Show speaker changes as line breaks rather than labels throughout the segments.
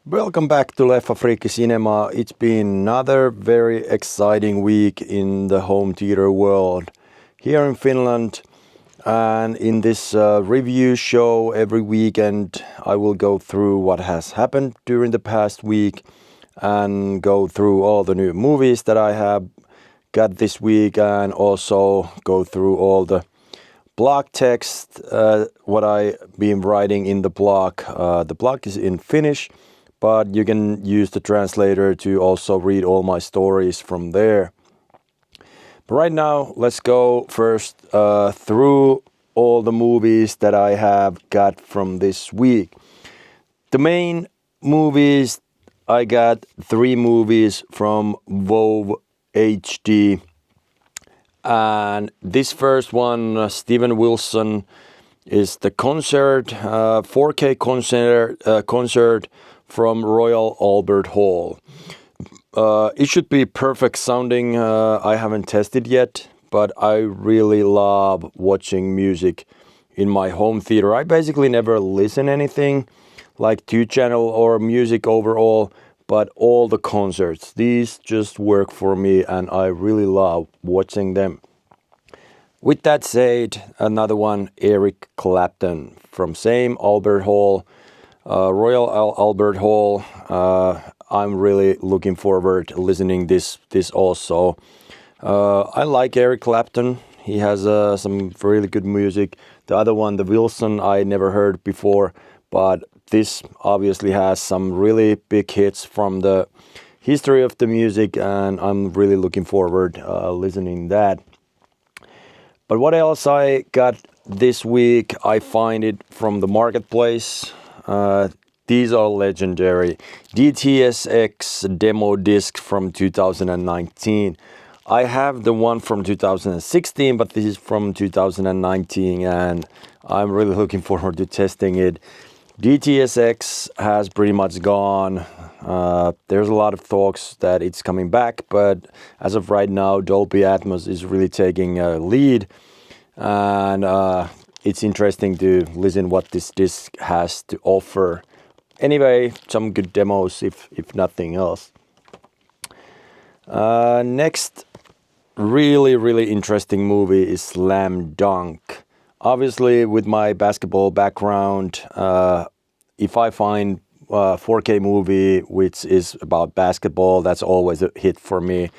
Welcome back to Leffafriikki Cinema. It's been another very exciting week in the home theater world here in Finland. And in this review show every weekend, I will go through what has happened during the past week and go through all the new movies that I have got this week and also go through all the blog text, what I've been writing in the blog. The blog is in Finnish, but you can use the translator to also read all my stories from there. But right now, let's go first through all the movies that I have got from this week. The main movies, I got 3 movies from WoW HD. And this first one, Steven Wilson, is the concert, 4K concert from Royal Albert Hall. It should be perfect sounding. I haven't tested yet, but I really love watching music in my home theater. I basically never listen anything like 2-channel or music overall, but all the concerts, these just work for me and I really love watching them. With that said, another one, Eric Clapton from same Albert Hall, Royal Albert Hall. I'm really looking forward to listening this also. I like Eric Clapton. He has some really good music. The other one, the Wilson, I never heard before, but this obviously has some really big hits from the history of the music, and I'm really looking forward listening that. But what else I got this week? I find it from the marketplace. These are legendary. DTSX demo disc from 2019. I have the one from 2016, but this is from 2019 and I'm really looking forward to testing it. DTSX has pretty much gone. There's a lot of talks that it's coming back, but as of right now, Dolby Atmos is really taking a lead. And it's interesting to listen what this disc has to offer. Anyway, some good demos if nothing else. Next really interesting movie is Slam Dunk. Obviously, with my basketball background, if I find a 4K movie which is about basketball, that's always a hit for me.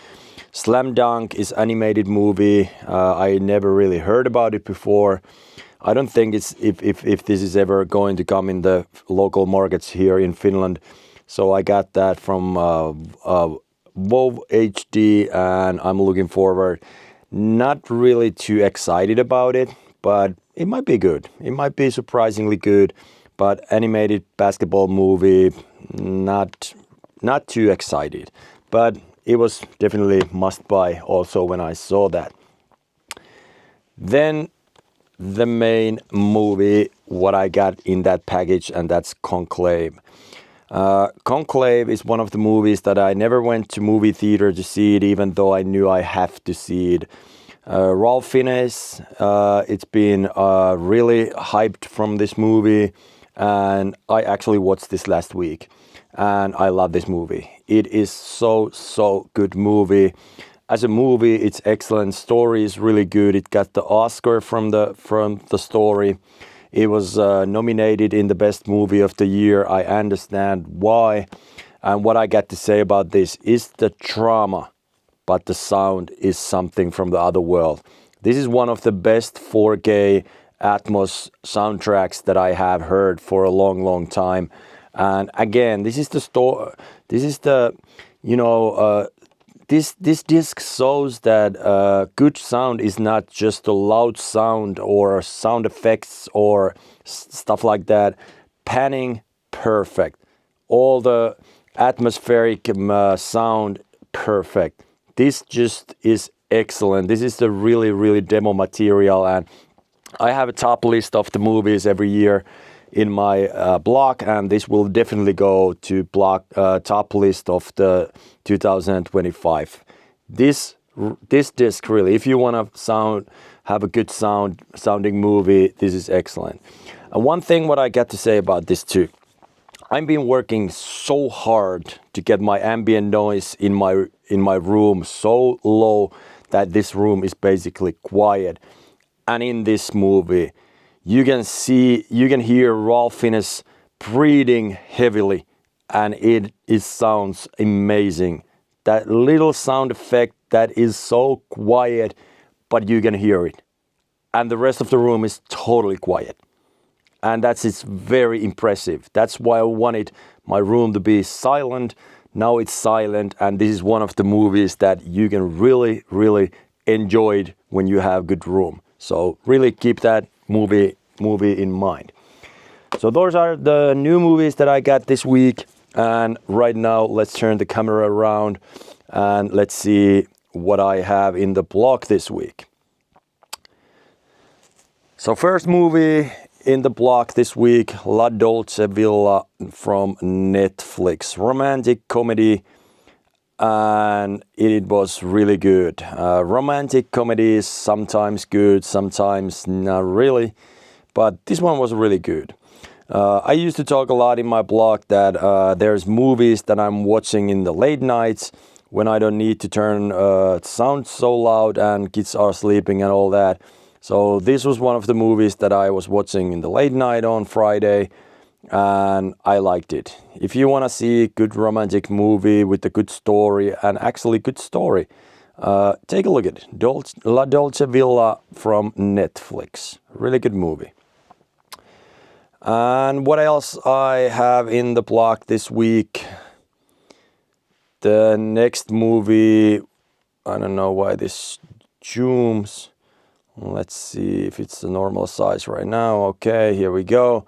Slam Dunk is animated movie. I never really heard about it before. I don't think it's if this is ever going to come in the local markets here in Finland. So I got that from WoW HD and I'm looking forward. Not really too excited about it, but it might be good. It might be surprisingly good, but animated basketball movie, not too excited. But it was definitely must buy also when I saw that. Then the main movie, what I got in that package, and that's Conclave. Conclave is one of the movies that I never went to movie theater to see it, even though I knew I have to see it. Ralph Fiennes, it's been really hyped from this movie, and I actually watched this last week, and I love this movie. It is so good movie. As a movie, it's excellent. Story is really good. It got the Oscar from the story. It was nominated in the best movie of the year. I understand why. And what I got to say about this is the drama, but the sound is something from the other world. This is one of the best 4K Atmos soundtracks that I have heard for a long time. And again, this is the story. This is the, This disc shows that good sound is not just a loud sound or sound effects or stuff like that. Panning, perfect. All the atmospheric sound, perfect. This just is excellent. This is the really demo material, and I have a top list of the movies every year in my blog, and this will definitely go to blog top list of the 2025. This disc really, if you want to have a good sounding movie, this is excellent. And one thing what I got to say about this too, I've been working so hard to get my ambient noise in my room so low that this room is basically quiet. And in this movie, you can hear Ralph Fiennes breathing heavily, and it sounds amazing. That little sound effect that is so quiet, but you can hear it. And the rest of the room is totally quiet. And it's very impressive. That's why I wanted my room to be silent. Now it's silent, and this is one of the movies that you can really, really enjoy it when you have good room. So really keep that movie in mind. So those are the new movies that I got this week. And right now, let's turn the camera around and let's see what I have in the blog this week. So first movie in the blog this week, La Dolce Villa from Netflix. Romantic comedy, and it was really good. Romantic comedy is sometimes good, sometimes not really, but this one was really good. I used to talk a lot in my blog that there's movies that I'm watching in the late nights when I don't need to turn sound so loud and kids are sleeping and all that. So this was one of the movies that I was watching in the late night on Friday, and I liked it. If you want to see a good romantic movie with a good story, and actually good story, take a look at it. La Dolce Villa from Netflix. Really good movie. And what else I have in the blog this week? The next movie, I don't know why this zooms. Let's see if it's the normal size right now. Okay, here we go.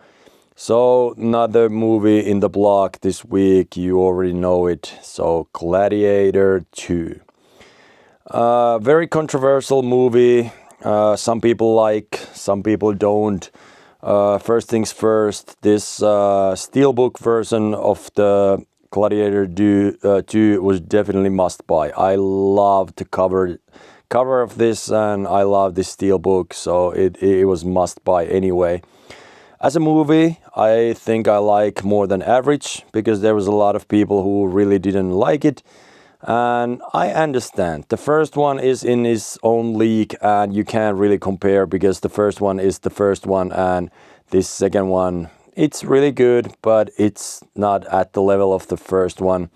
So another movie in the blog this week, you already know it. So Gladiator 2. Very controversial movie. Some people like, some people don't. First things first, this steelbook version of the Gladiator 2 was definitely must buy. I love the cover of this, and I love this steelbook, so it was must buy anyway. As a movie, I think I like more than average, because there was a lot of people who really didn't like it, and I understand. The first one is in its own league, and you can't really compare, because the first one is the first one, and this second one, it's really good, but it's not at the level of the first one.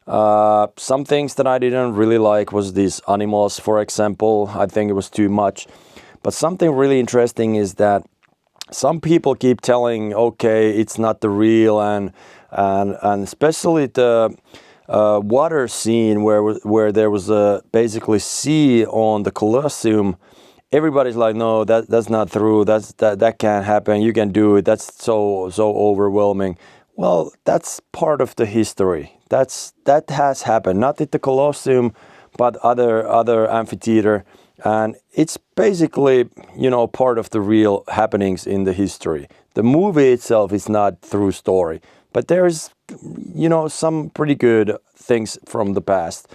Some things that I didn't really like was these animals, for example. I think it was too much. But something really interesting is that some people keep telling, okay, it's not the real, and especially the water scene where there was a basically sea on the Colosseum. Everybody's like, no, that's not true. That can't happen. You can do it. That's so overwhelming. Well, that's part of the history. That has happened, not at the Colosseum, but other amphitheater, and it's basically, part of the real happenings in the history. The movie itself is not true story, but there's, some pretty good things from the past,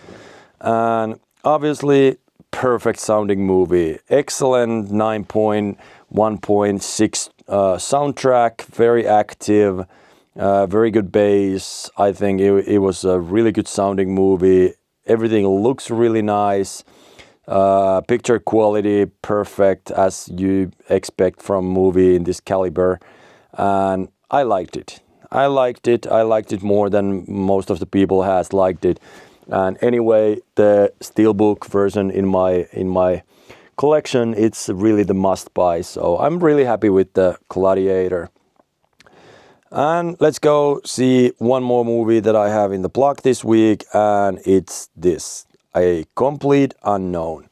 and obviously perfect sounding movie, excellent 9.1.6 soundtrack, very active. Very good bass. I think it was a really good sounding movie. Everything looks really nice. Picture quality perfect, as you expect from a movie in this caliber. And I liked it. I liked it more than most of the people has liked it. And anyway, the steelbook version in my collection, it's really the must buy. So I'm really happy with the Gladiator. And let's go see one more movie that I have in the blog this week, and it's this, A Complete Unknown.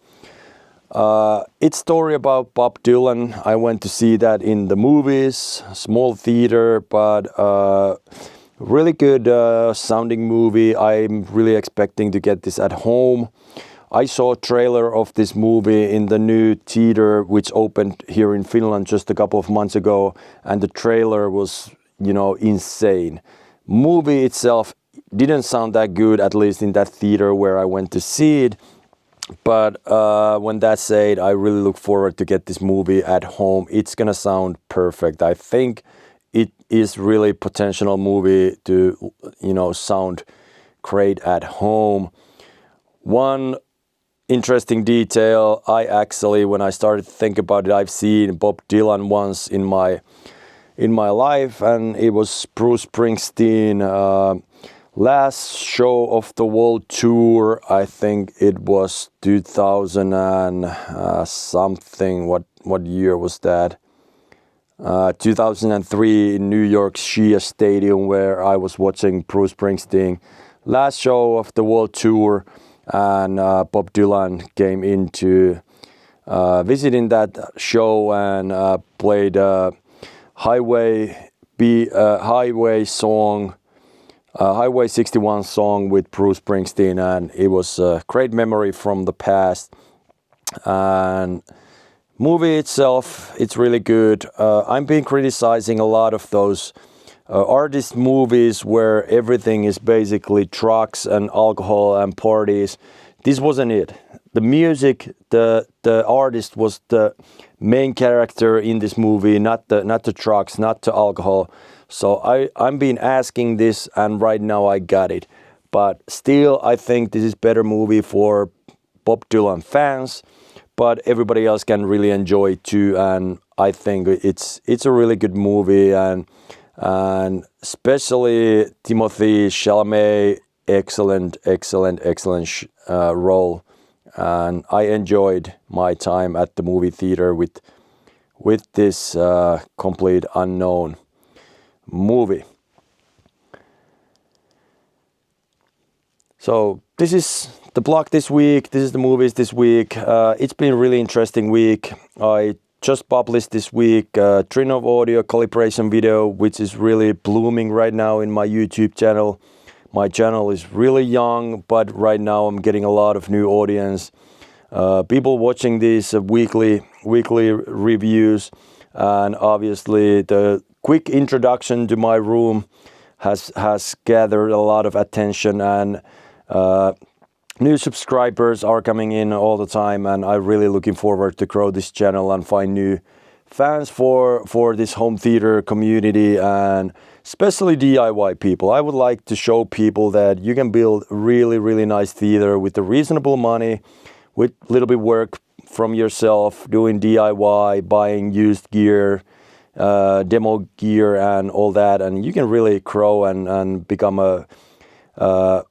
It's story about Bob Dylan. I went to see that in the movies, small theater, but really good sounding movie. I'm really expecting to get this at home. I saw a trailer of this movie in the new theater, which opened here in Finland just a couple of months ago, and the trailer was insane. Movie itself didn't sound that good, at least in that theater where I went to see it. But when that's said, I really look forward to get this movie at home. It's gonna sound perfect. I think is really potential movie to, you know, sound great at home. One interesting detail, I actually, when I started to think about it, I've seen Bob Dylan once in my life, and it was Bruce Springsteen last show of the world tour. I think it was 2000 and something. What year was that? 2003 in New York Shea Stadium, where I was watching Bruce Springsteen last show of the world tour, and Bob Dylan came into visiting that show and played Highway 61 song with Bruce Springsteen, and it was a great memory from the past. And movie itself, it's really good. I'm been criticizing a lot of those artist movies where everything is basically drugs and alcohol and parties. This wasn't it. The music, the artist was the main character in this movie, not the drugs, not the alcohol. So I'm been asking this, and right now I got it. But still, I think this is better movie for Bob Dylan fans, but everybody else can really enjoy it too. And I think it's a really good movie, and especially Timothée Chalamet, excellent role. And I enjoyed my time at the movie theater with this complete unknown movie. So this is the blog this week. This is the movies this week. It's been a really interesting week. I just published this week Trinnov audio calibration video, which is really blooming right now in my YouTube channel. My channel is really young, but right now I'm getting a lot of new audience. People watching these weekly reviews, and obviously the quick introduction to my room has gathered a lot of attention, and new subscribers are coming in all the time, and I'm really looking forward to grow this channel and find new fans for this home theater community, and especially DIY people. I would like to show people that you can build really nice theater with a reasonable money, with a little bit work from yourself, doing DIY, buying used gear, demo gear and all that, and you can really grow and become a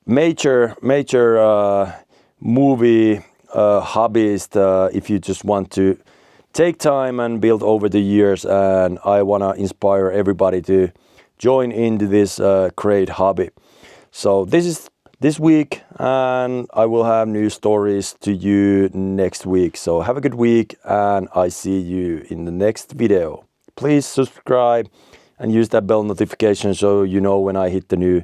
major movie hobbyist if you just want to take time and build over the years. And I want to inspire everybody to join into this great hobby. So this is this week, and I will have new stories to you next week. So have a good week, and I see you in the next video. Please subscribe and use that bell notification so you know when I hit the new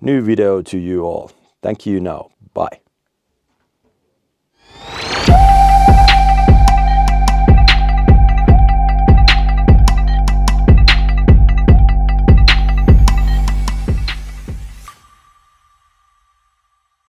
video to you all. Thank you now. Bye.